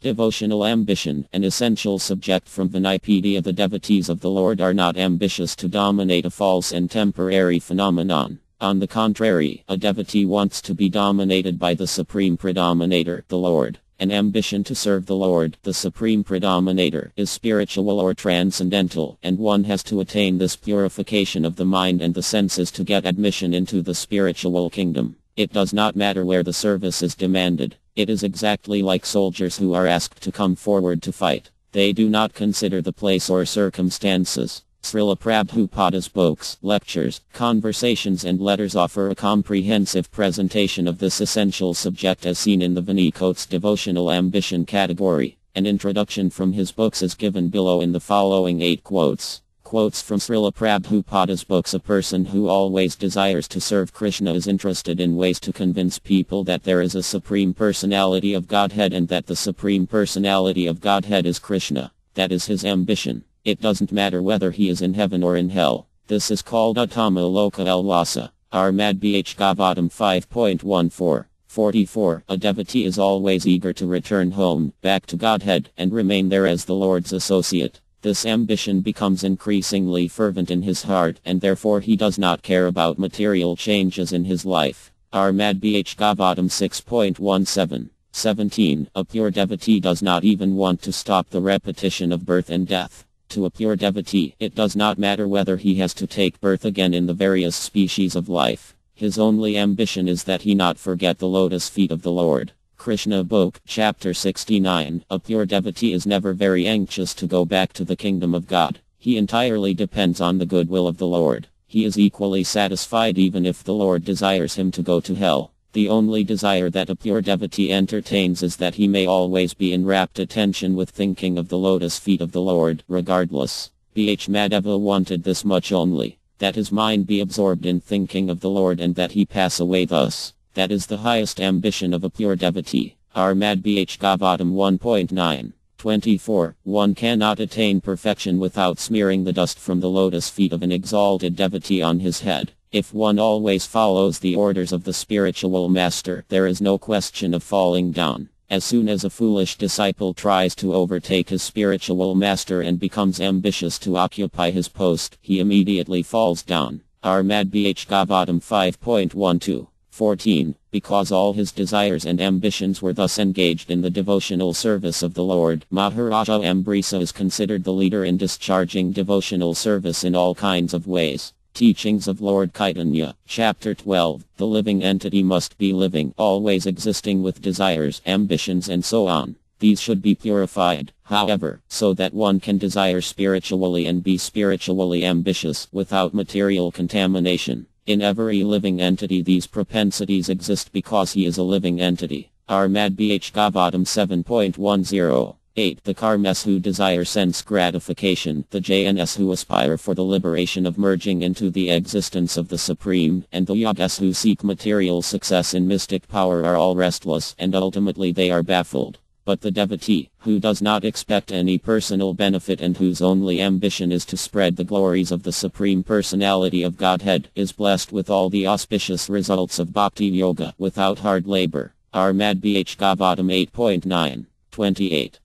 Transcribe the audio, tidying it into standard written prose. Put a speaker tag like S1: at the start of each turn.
S1: Devotional ambition, an essential subject from Vinaypedia. The devotees of the Lord are not ambitious to dominate a false and temporary phenomenon. On the contrary, a devotee wants to be dominated by the supreme predominator, the Lord. An ambition to serve the Lord, the supreme predominator, is spiritual or transcendental, and one has to attain this purification of the mind and the senses to get admission into the spiritual kingdom. It does not matter where the service is demanded. It is exactly like soldiers who are asked to come forward to fight. They do not consider the place or circumstances. Srila Prabhupada's books, lectures, conversations and letters offer a comprehensive presentation of this essential subject as seen in the Vinay's Devotional Ambition category. An introduction from his books is given below in the following 8 quotes. Quotes from Srila Prabhupada's books. A person who always desires to serve Krishna is interested in ways to convince people that there is a Supreme Personality of Godhead and that the Supreme Personality of Godhead is Krishna. That is his ambition. It doesn't matter whether he is in heaven or in hell. This is called Uttama Loka Elvasa. Armad Bh Gavatam 5.14. 44. A devotee is always eager to return home, back to Godhead, and remain there as the Lord's associate. This ambition becomes increasingly fervent in his heart, and therefore he does not care about material changes in his life. Armad Bh Gavatam 6.17. 17. A pure devotee does not even want to stop the repetition of birth and death. To a pure devotee, it does not matter whether he has to take birth again in the various species of life. His only ambition is that he not forget the lotus feet of the Lord. Krishna Book, Chapter 69. A pure devotee is never very anxious to go back to the kingdom of God. He entirely depends on the goodwill of the Lord. He is equally satisfied even if the Lord desires him to go to hell. The only desire that a pure devotee entertains is that he may always be in rapt attention with thinking of the lotus feet of the Lord, regardless. Bh Madhava wanted this much only, that his mind be absorbed in thinking of the Lord and that he pass away thus. That is the highest ambition of a pure devotee. Armad Bh Gavatam 1.9. 24. One cannot attain perfection without smearing the dust from the lotus feet of an exalted devotee on his head. If one always follows the orders of the spiritual master, there is no question of falling down. As soon as a foolish disciple tries to overtake his spiritual master and becomes ambitious to occupy his post, he immediately falls down. Armad Bh Gavatam 5.12. 14. Because all his desires and ambitions were thus engaged in the devotional service of the Lord, Maharaja Ambrisa is considered the leader in discharging devotional service in all kinds of ways. Teachings of Lord Chaitanya, Chapter 12. The living entity must be living, always existing with desires, ambitions and so on. These should be purified, however, so that one can desire spiritually and be spiritually ambitious, without material contamination. In every living entity these propensities exist because he is a living entity. Armad Bh Gavatam 7.10. 8. The karmas who desire sense gratification, the jns who aspire for the liberation of merging into the existence of the Supreme, and the yogas who seek material success in mystic power are all restless, and ultimately they are baffled. But the devotee, who does not expect any personal benefit and whose only ambition is to spread the glories of the Supreme Personality of Godhead, is blessed with all the auspicious results of bhakti yoga without hard labor. Armad Bh Gavatam 8.9. 28.